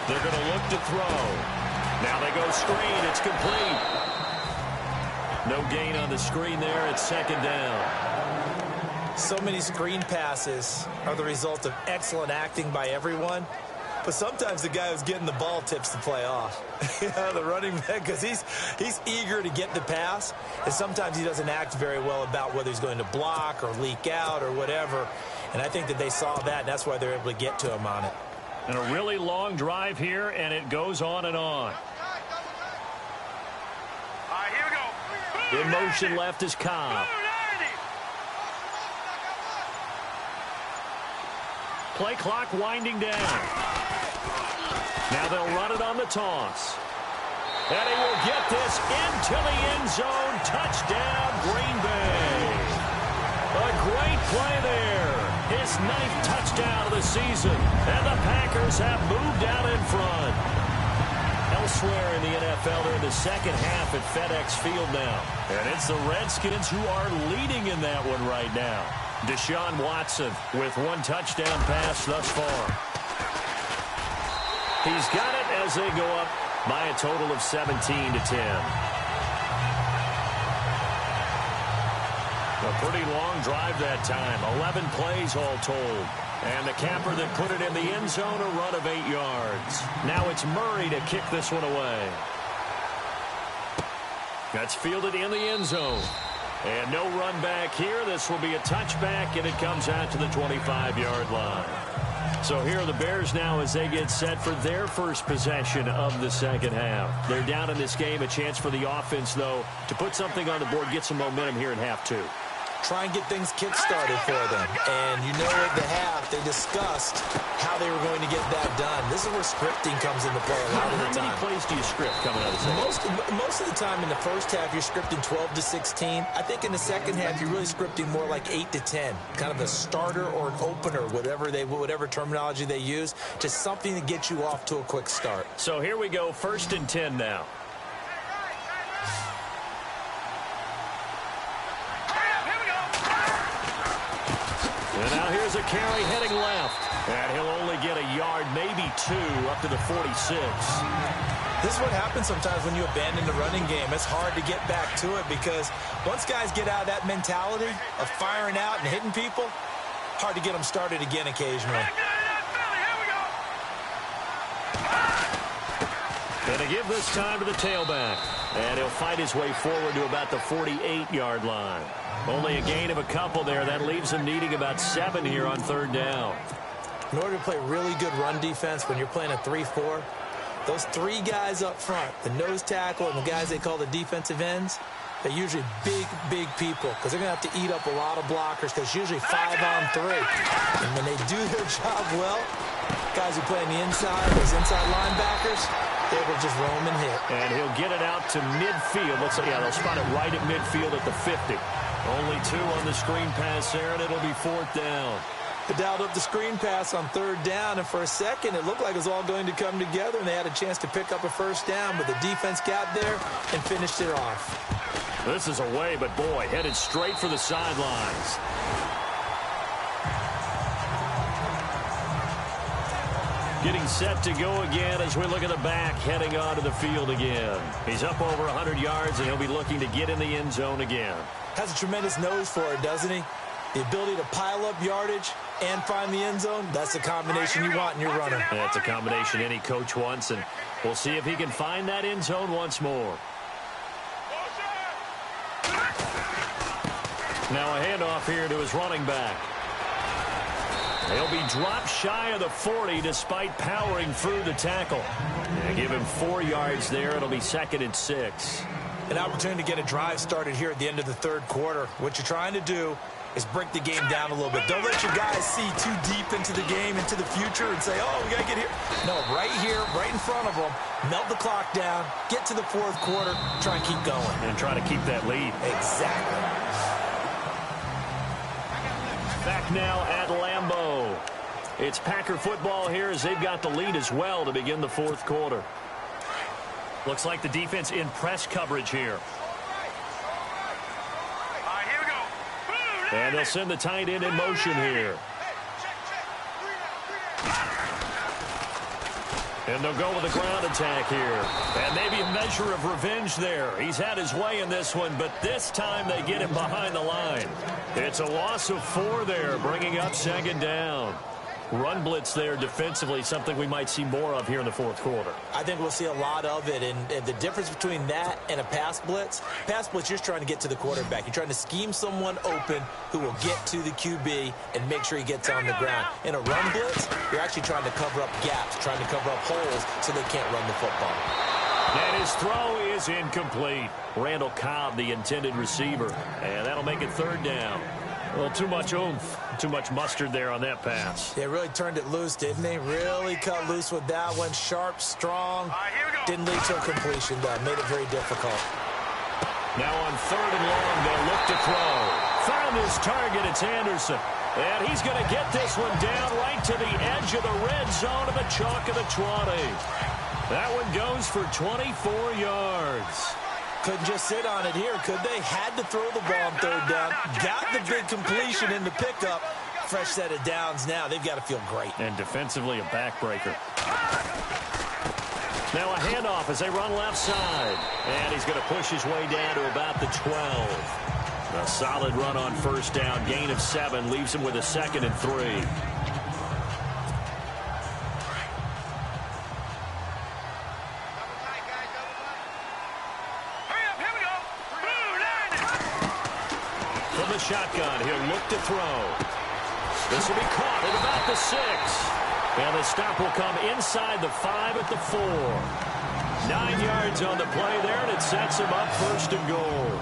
[SPEAKER 2] They're going to look to throw. Now they go screen. It's complete. No gain on the screen there. It's 2nd down.
[SPEAKER 3] So many screen passes are the result of excellent acting by everyone. But sometimes the guy who's getting the ball tips the play off. The running back, because he's eager to get the pass, and sometimes he doesn't act very well about whether he's going to block or leak out or whatever. And I think that they saw that, and that's why they're able to get to him on it.
[SPEAKER 2] And a really long drive here, and it goes on and on.
[SPEAKER 4] Here we go.
[SPEAKER 2] In motion left is Cobb. Play clock winding down. Now they'll run it on the toss. And he will get this into the end zone. Touchdown, Green Bay. A great play there. His 9th touchdown of the season. And the Packers have moved out in front. elsewhere in the NFL. They're in the second half at FedEx Field now. And it's the Redskins who are leading in that one right now. Deshaun Watson with one touchdown pass thus far. He's got it as they go up by a total of 17-10. A pretty long drive that time. 11 plays all told. And the capper that put it in the end zone, a run of 8 yards. Now it's Murray to kick this one away. That's fielded in the end zone. And no run back here. This will be a touchback, and it comes out to the 25-yard line. So here are the Bears now as they get set for their first possession of the second half. They're down in this game. A chance for the offense, though, to put something on the board, get some momentum here in half two.
[SPEAKER 3] Try and get things kick-started for them. And you know at the half, they discussed how they were going to get that done. This is where scripting comes into play a lot of the time.
[SPEAKER 2] How many plays do you script coming out of the second?
[SPEAKER 3] Most of the time in the first half, you're scripting 12 to 16. I think in the second half, you're really scripting more like 8 to 10. Kind of a starter or an opener, whatever terminology they use. Just something to get you off to a quick start.
[SPEAKER 2] So here we go, 1st and 10 now. And now here's a carry heading left. And he'll only get a yard, maybe 2, up to the 46.
[SPEAKER 3] This is what happens sometimes when you abandon the running game. It's hard to get back to it because once guys get out of that mentality of firing out and hitting people, hard to get them started again occasionally.
[SPEAKER 2] Gonna give this time to the tailback. And he'll fight his way forward to about the 48-yard line. Only a gain of a couple there. That leaves him needing about 7 here on 3rd down.
[SPEAKER 3] In order to play really good run defense when you're playing a 3-4, those 3 guys up front, the nose tackle and the guys they call the defensive ends, they're usually big people because they're going to have to eat up a lot of blockers because it's usually 5 on 3. And when they do their job well, guys who play on the inside, those inside linebackers, they will just roam and hit.
[SPEAKER 2] And he'll get it out to midfield. Looks like, they'll spot it right at midfield at the 50. Only 2 on the screen pass there, and it'll be 4th down.
[SPEAKER 3] They dialed up the screen pass on 3rd down, and for a second, it looked like it was all going to come together, and they had a chance to pick up a 1st down, but the defense got there and finished it off.
[SPEAKER 2] This is away, but boy, headed straight for the sidelines. Getting set to go again as we look at the back, heading onto the field again. He's up over 100 yards, and he'll be looking to get in the end zone again.
[SPEAKER 3] Has a tremendous nose for it, doesn't he? The ability to pile up yardage and find the end zone, that's the combination you want in your runner.
[SPEAKER 2] That's a combination any coach wants, and we'll see if he can find that end zone once more. Now a handoff here to his running back. He'll be dropped shy of the 40 despite powering through the tackle. And give him 4 yards there. It'll be 2nd and 6.
[SPEAKER 3] An opportunity to get a drive started here at the end of the 3rd quarter. What you're trying to do is break the game down a little bit. Don't let your guys see too deep into the game, into the future, and say, oh, we got to get here. No, right here, right in front of them, melt the clock down, get to the 4th quarter, try and keep going.
[SPEAKER 2] And try to keep that lead.
[SPEAKER 3] Exactly.
[SPEAKER 2] Back now at Lambeau. It's Packer football here as they've got the lead as well to begin the 4th quarter. Looks like the defense in press coverage here.
[SPEAKER 4] All right, here we go.
[SPEAKER 2] And they'll send the tight end in motion here. And they'll go with a ground attack here. And maybe a measure of revenge there. He's had his way in this one, but this time they get him behind the line. It's a loss of 4 there, bringing up 2nd down. Run blitz there defensively, something we might see more of here in the 4th quarter.
[SPEAKER 3] I think we'll see a lot of it, and the difference between that and a pass blitz, you're just trying to get to the quarterback. You're trying to scheme someone open who will get to the QB and make sure he gets on the ground. In a run blitz, you're actually trying to cover up gaps, trying to cover up holes so they can't run the football.
[SPEAKER 2] And his throw is incomplete. Randall Cobb, the intended receiver, and that'll make it 3rd down. Well, too much oomph, too much mustard there on that pass.
[SPEAKER 3] Yeah, really turned it loose, didn't he? Really cut loose with that one. Sharp, strong. Didn't lead to a completion, though. Made it very difficult.
[SPEAKER 2] Now on 3rd and long, they'll look to throw. Found his target, it's Anderson. And he's going to get this one down right to the edge of the red zone of the chalk of the 20. That one goes for 24 yards.
[SPEAKER 3] Couldn't just sit on it here, could they? Had to throw the ball on third down. Got the big completion in the pickup. Fresh set of downs now. They've got to feel great.
[SPEAKER 2] And defensively, a backbreaker. Now a handoff as they run left side. And he's going to push his way down to about the 12. A solid run on first down. Gain of 7 leaves him with a 2nd and 3. From the shotgun, he'll look to throw. This will be caught at about the 6. And the stop will come inside the 5 at the 4. 9 yards on the play there, and it sets him up 1st and goal.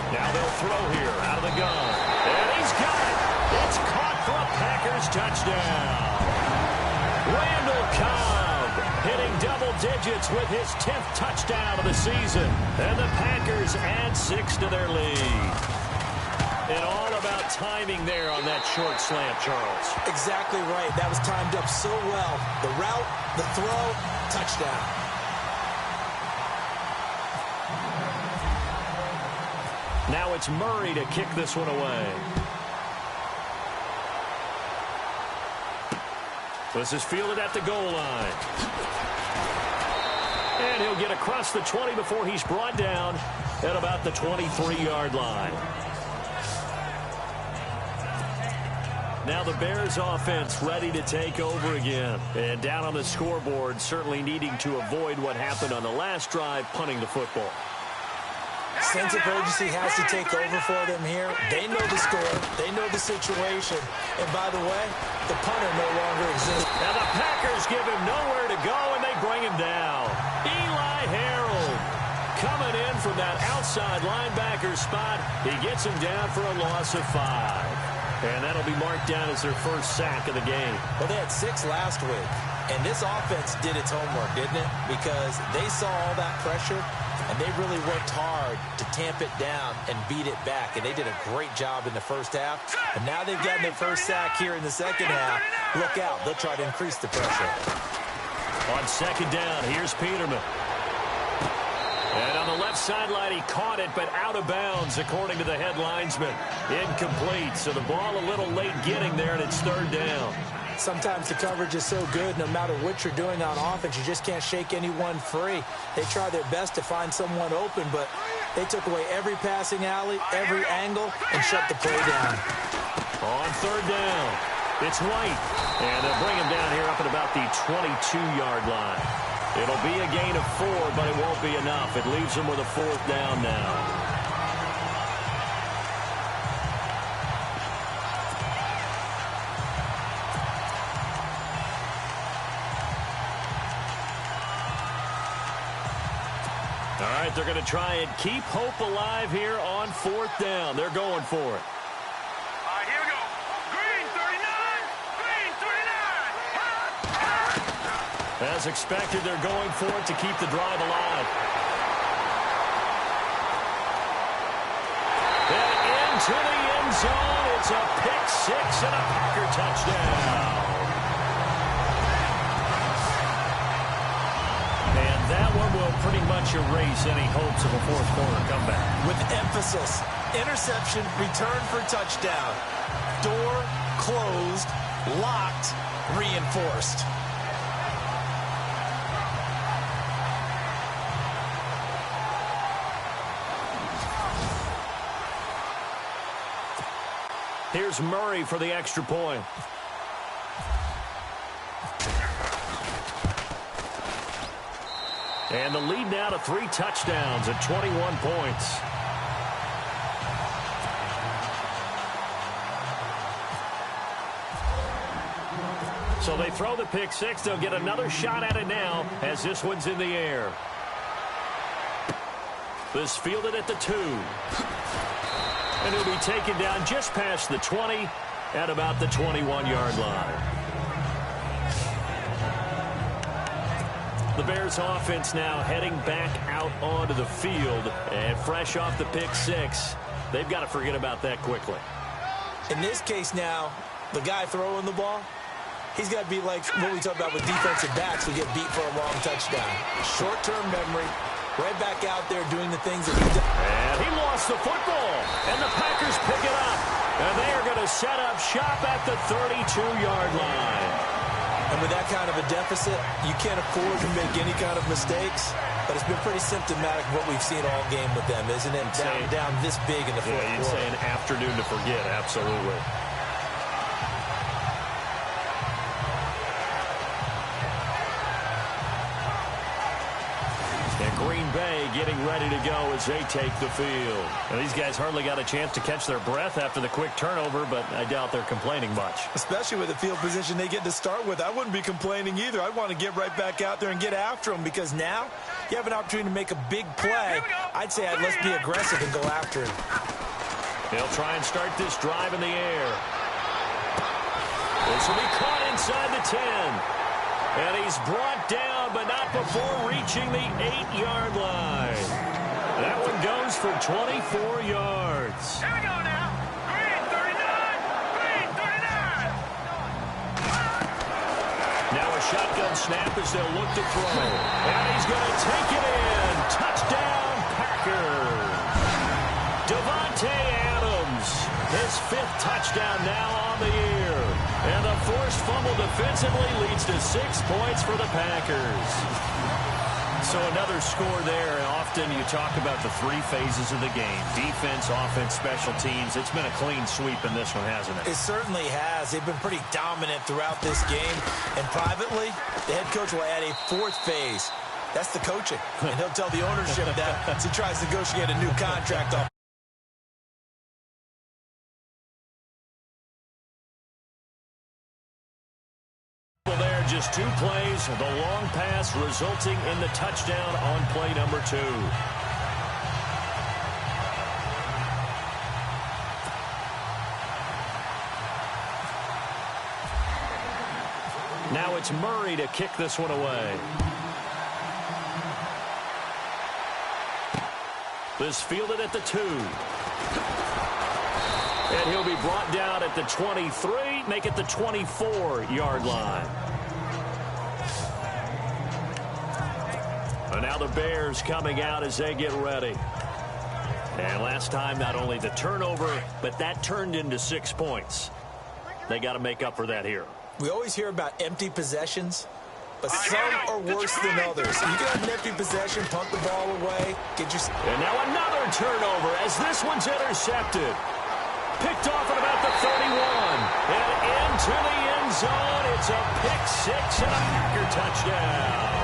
[SPEAKER 2] Now they'll throw here out of the gun. And he's got it. It's caught for a Packers touchdown. Randall Cobb hitting double digits with his 10th touchdown of the season. And the Packers add 6 to their lead. And all about timing there on that short slant, Charles.
[SPEAKER 3] Exactly right. That was timed up so well. The route, the throw, touchdown.
[SPEAKER 2] Now it's Murray to kick this one away. This is fielded at the goal line. And he'll get across the 20 before he's brought down at about the 23-yard line. Now the Bears offense ready to take over again. And down on the scoreboard, certainly needing to avoid what happened on the last drive, punting the football.
[SPEAKER 3] Sense of urgency has to take over for them here. They know the score. They know the situation. And by the way, the punter no longer exists.
[SPEAKER 2] Now the Packers give him nowhere to go, and they bring him down. Eli Harold coming in from that outside linebacker spot. He gets him down for a loss of 5. And that'll be marked down as their first sack of the game.
[SPEAKER 3] Well, they had 6 last week. And this offense did its homework, didn't it? Because they saw all that pressure, and they really worked hard to tamp it down and beat it back. And they did a great job in the first half. And now they've gotten their first sack here in the second half. Look out. They'll try to increase the pressure.
[SPEAKER 2] On second down, here's Peterman. And on the left sideline, he caught it, but out of bounds, according to the head linesman. Incomplete, so the ball a little late getting there, and it's third down.
[SPEAKER 3] Sometimes the coverage is so good, no matter what you're doing on offense, you just can't shake anyone free. They try their best to find someone open, but they took away every passing alley, every angle, and shut the play down.
[SPEAKER 2] On third down, it's White. And they'll bring him down here up at about the 22-yard line. It'll be a gain of 4, but it won't be enough. It leaves them with a 4th down now. All right, they're going to try and keep hope alive here on 4th down. They're going for it.
[SPEAKER 4] All right, here we go. Green 39. Green 39.
[SPEAKER 2] As expected, they're going for it to keep the drive alive. And into the end zone. It's a pick 6 and a Packer touchdown. And that one will pretty much erase any hopes of a fourth quarter comeback.
[SPEAKER 3] With emphasis, interception, return for touchdown. Door closed, locked, reinforced.
[SPEAKER 2] Here's Murray for the extra point. And the lead now to 3 touchdowns at 21 points. So they throw the pick 6. They'll get another shot at it now as this one's in the air. This fielded at the 2. And he'll be taken down just past the 20 at about the 21-yard line. The Bears offense now heading back out onto the field. And fresh off the pick 6, they've got to forget about that quickly.
[SPEAKER 3] In this case now, the guy throwing the ball, He's got to be like what we talk about with defensive backs who get beat for a long touchdown. Short-term memory, right back out there doing the things that he does.
[SPEAKER 2] And he lost the football, and the Packers pick it up. And they are going to set up shop at the 32-yard line.
[SPEAKER 3] And with that kind of a deficit, you can't afford to make any kind of mistakes. But it's been pretty symptomatic of what we've seen all game with them, isn't it? Down this big in the fourth quarter.
[SPEAKER 2] You'd say an afternoon to forget, absolutely. And Green Bay getting ready to go as they take the field. Now, these guys hardly got a chance to catch their breath after the quick turnover, but I doubt they're complaining much.
[SPEAKER 3] Especially with the field position they get to start with. I wouldn't be complaining either. I'd want to get right back out there and get after them because now you have an opportunity to make a big play. I'd say let's be aggressive and go after him.
[SPEAKER 2] They'll try and start this drive in the air. This will be caught inside the 10. And he's brought down, but not before reaching the 8-yard line. That one goes for 24 yards.
[SPEAKER 4] Here we go now. Green 39. Green 39.
[SPEAKER 2] Now a shotgun snap as they'll look to throw. And he's going to take it in. Touchdown, Packers. Devontae Adams, his 5th touchdown now on the year. And the forced fumble defensively leads to 6 points for the Packers. So another score there. Often you talk about the 3 phases of the game. Defense, offense, special teams. It's been a clean sweep in this one, hasn't it?
[SPEAKER 3] It certainly has. They've been pretty dominant throughout this game. And privately, the head coach will add a 4th phase. That's the coaching. And he'll tell the ownership that as he tries to negotiate a new contract off.
[SPEAKER 2] Just 2 plays, the long pass resulting in the touchdown on play number 2. Now it's Murray to kick this one away. This fielded at the 2. And he'll be brought down at the 23, make it the 24-yard line. And now the Bears coming out as they get ready. And last time, not only the turnover, but that turned into 6 points. They got to make up for that here.
[SPEAKER 3] We always hear about empty possessions, but some are worse than others. You can have an empty possession, punt the ball away, get your...
[SPEAKER 2] And now another turnover as this one's intercepted. Picked off at about the 31. And into the end zone. It's a pick 6 and a Packer touchdown.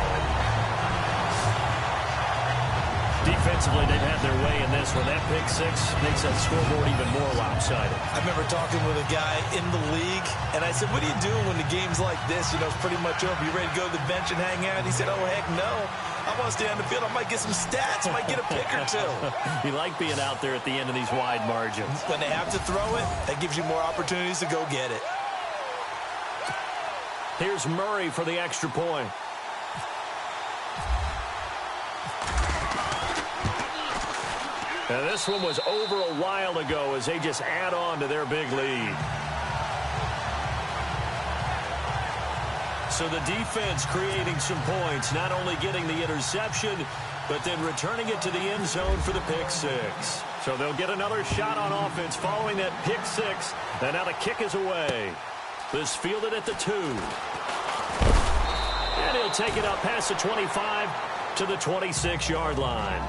[SPEAKER 2] Defensively, they've had their way in this one. That pick 6 makes that scoreboard even more lopsided.
[SPEAKER 3] I remember talking with a guy in the league, and I said, what do you do when the game's like this? You know, it's pretty much over. You ready to go to the bench and hang out? And he said, oh, heck no. I want to stay on the field. I might get some stats. I might get a pick or 2.
[SPEAKER 2] You like being out there at the end of these wide margins.
[SPEAKER 3] When they have to throw it, that gives you more opportunities to go get it.
[SPEAKER 2] Here's Murray for the extra point. And this one was over a while ago as they just add on to their big lead. So the defense creating some points, not only getting the interception, but then returning it to the end zone for the pick 6. So they'll get another shot on offense following that pick 6. And now the kick is away. This fielded at the 2. And he'll take it up past the 25 to the 26-yard line.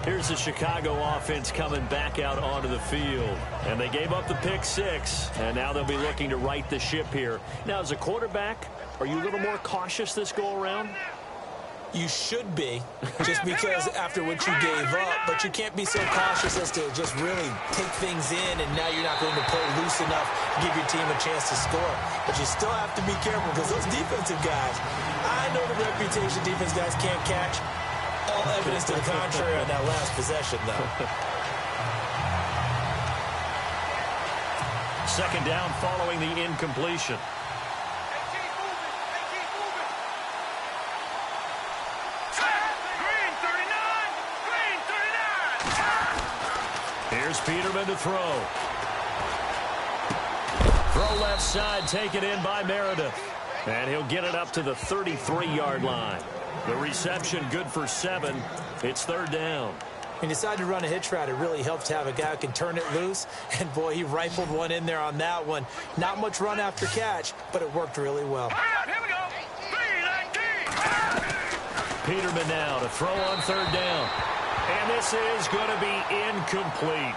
[SPEAKER 2] Here's the Chicago offense coming back out onto the field. And they gave up the pick 6, and now they'll be looking to right the ship here. Now, as a quarterback, are you a little more cautious this go-around?
[SPEAKER 3] You should be, just because after what you gave up, but you can't be so cautious as to just really take things in, and now you're not going to play loose enough to give your team a chance to score. But you still have to be careful because those defensive guys, I know the reputation defense guys can't catch. All evidence to the contrary on that last possession, though.
[SPEAKER 2] Second down following the incompletion.
[SPEAKER 4] Green 39. Green 39.
[SPEAKER 2] Here's Peterman to throw. Throw left side, taken in by Meredith. And he'll get it up to the 33-yard line. The reception good for 7. It's 3rd down.
[SPEAKER 3] He decided to run a hitch route. It really helps to have a guy who can turn it loose. And, boy, he rifled one in there on that one. Not much run after catch, but it worked really well.
[SPEAKER 4] Here we go.
[SPEAKER 2] Peterman now to throw on 3rd down. And this is going to be incomplete.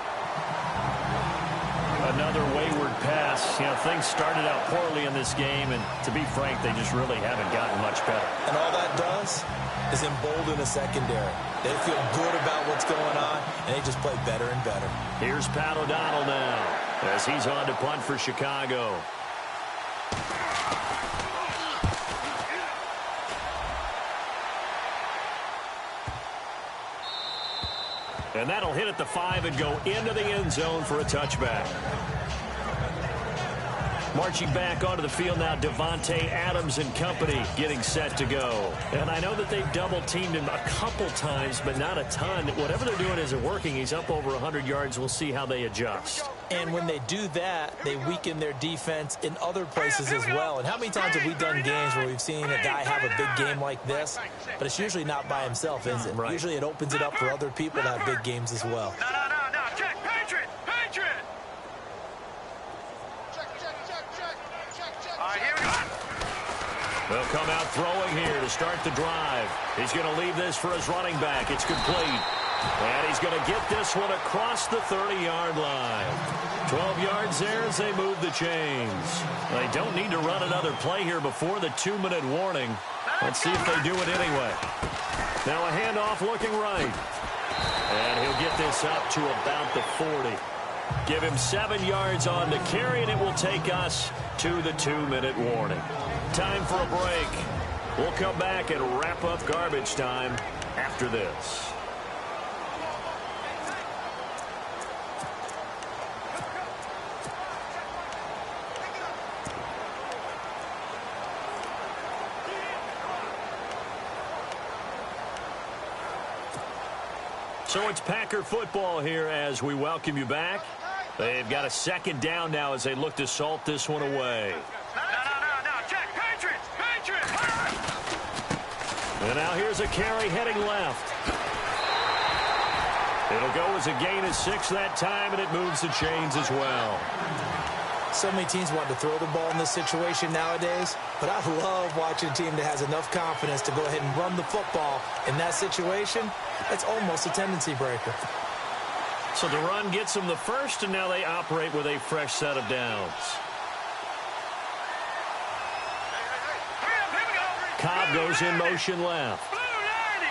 [SPEAKER 2] Another wayward pass. You know, things started out poorly in this game, and to be frank, they just really haven't gotten much better.
[SPEAKER 3] And all that does is embolden a secondary. They feel good about what's going on, and they just play better and better.
[SPEAKER 2] Here's Pat O'Donnell now as he's on to punt for Chicago. And that'll hit at the 5 and go into the end zone for a touchback. Marching back onto the field now, Devontae Adams and company getting set to go. And I know that they've double-teamed him a couple times, but not a ton. Whatever they're doing isn't working. He's up over 100 yards. We'll see how they adjust.
[SPEAKER 3] And when they do that, they weaken their defense in other places as well. And how many times have we done games where we've seen a guy have a big game like this? But it's usually not by himself, is it? Right. Usually it opens it up for other people to have big games as well.
[SPEAKER 4] No. Check. Patriot. All right, here we go.
[SPEAKER 2] They'll come out throwing here to start the drive. He's going to leave this for his running back. It's complete. And he's going to get this one across the 30-yard line. 12 yards there as they move the chains. They don't need to run another play here before the 2-minute warning. Let's see if they do it anyway. Now a handoff looking right. And he'll get this up to about the 40. Give him 7 yards on the carry, and it will take us to the 2-minute warning. Time for a break. We'll come back and wrap up garbage time after this. So it's Packer football here as we welcome you back. They've got a 2nd down now as they look to salt this one away.
[SPEAKER 4] No. Check. Patriot.
[SPEAKER 2] And now here's a carry heading left. It'll go as a gain of 6 that time, and it moves the chains as well.
[SPEAKER 3] So many teams want to throw the ball in this situation nowadays, but I love watching a team that has enough confidence to go ahead and run the football in that situation. That's almost a tendency breaker.
[SPEAKER 2] So the run gets them the first, and now they operate with a fresh set of downs.
[SPEAKER 4] Here we go.
[SPEAKER 2] Cobb goes in motion left.
[SPEAKER 4] Blue 90.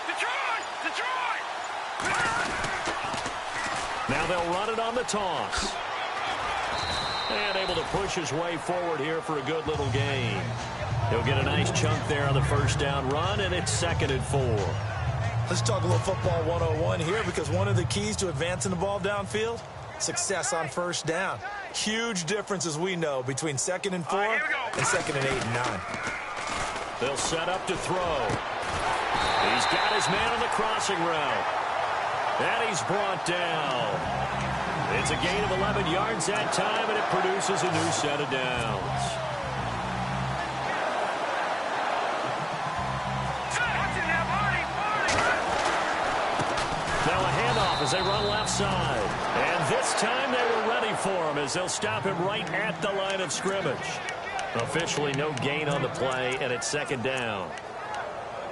[SPEAKER 4] Detroit.
[SPEAKER 2] Now they'll run it on the toss. And able to push his way forward here for a good little gain. He'll get a nice chunk there on the 1st down run, and it's 2nd and 4.
[SPEAKER 3] Let's talk a little football 101 here, because one of the keys to advancing the ball downfield, success on 1st down. Huge difference, as we know, between 2nd and 4 and 2nd and 8 and 9.
[SPEAKER 2] They'll set up to throw. He's got his man on the crossing route. And he's brought down. It's a gain of 11 yards that time, and it produces a new set of downs. Now a handoff as they run left side. And this time they were ready for him as they'll stop him right at the line of scrimmage. Officially no gain on the play, and it's 2nd down.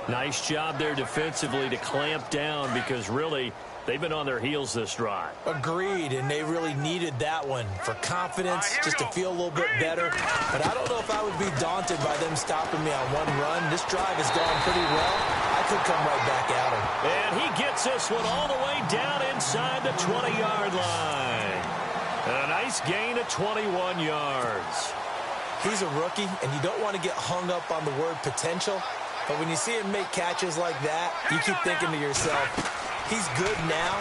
[SPEAKER 2] Nice job there defensively to clamp down, because really they've been on their heels this drive.
[SPEAKER 3] Agreed, and they really needed that one for confidence, just to feel a little bit better. But I don't know if I would be daunted by them stopping me on one run. This drive has gone pretty well. I could come right back at him.
[SPEAKER 2] And he gets this one all the way down inside the 20-yard line. A nice gain of 21 yards.
[SPEAKER 3] He's a rookie, and you don't want to get hung up on the word potential. But when you see him make catches like that, you keep thinking to yourself, he's good now.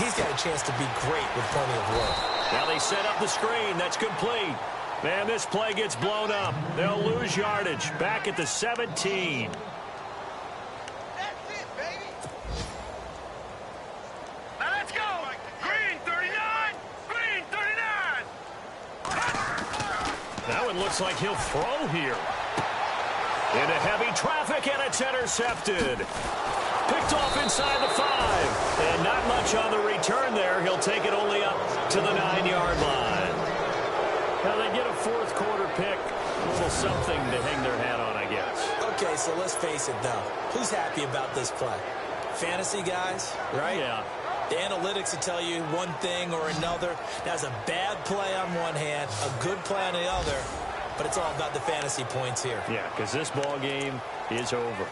[SPEAKER 3] He's got a chance to be great with plenty of work.
[SPEAKER 2] Now they set up the screen. That's complete. And this play gets blown up. They'll lose yardage. Back at the 17.
[SPEAKER 4] Now let's go. Green 39.
[SPEAKER 2] it looks like he'll throw here. Into heavy traffic, and it's intercepted. Picked off inside the 5. And not much on the return there. He'll take it only up to the 9-yard line. Now they get a fourth quarter pick. A little something to hang their hat on, I guess.
[SPEAKER 3] Okay, so let's face it, though. Who's happy about this play? Fantasy guys, right?
[SPEAKER 2] Yeah.
[SPEAKER 3] The analytics will tell you one thing or another. That's a bad play on one hand, a good play on the other, but it's all about the fantasy points here.
[SPEAKER 2] Yeah, because this ball game is over.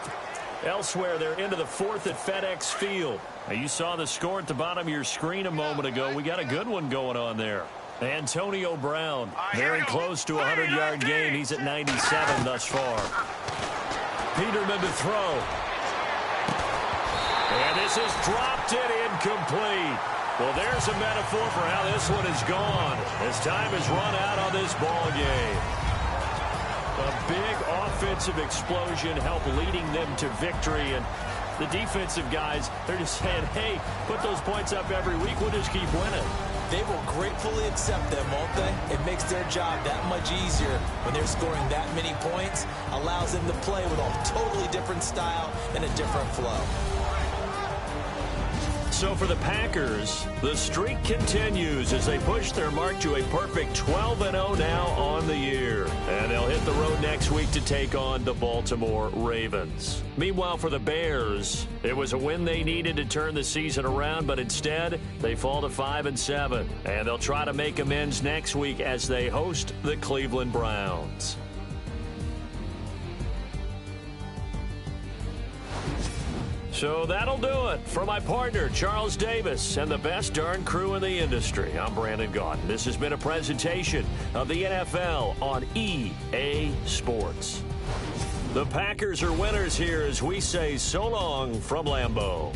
[SPEAKER 2] Elsewhere, they're into the 4th at FedEx Field. Now, you saw the score at the bottom of your screen a moment ago. We got a good one going on there. Antonio Brown, very close to a 100-yard game. He's at 97 thus far. Peterman to throw. And this is dropped it incomplete. Well, there's a metaphor for how this one is gone. As time has run out on this ball game. A big offensive explosion helped leading them to victory. And the defensive guys, they're just saying, hey, put those points up every week. We'll just keep winning.
[SPEAKER 3] They will gratefully accept them, won't they? It makes their job that much easier when they're scoring that many points. Allows them to play with a totally different style and a different flow.
[SPEAKER 2] So for the Packers, the streak continues as they push their mark to a perfect 12-0 now on the year. And they'll hit the road next week to take on the Baltimore Ravens. Meanwhile, for the Bears, it was a win they needed to turn the season around, but instead, they fall to 5-7. And they'll try to make amends next week as they host the Cleveland Browns. So that'll do it. For my partner, Charles Davis, and the best darn crew in the industry, I'm Brandon Gaudin. This has been a presentation of the NFL on EA Sports. The Packers are winners here as we say so long from Lambeau.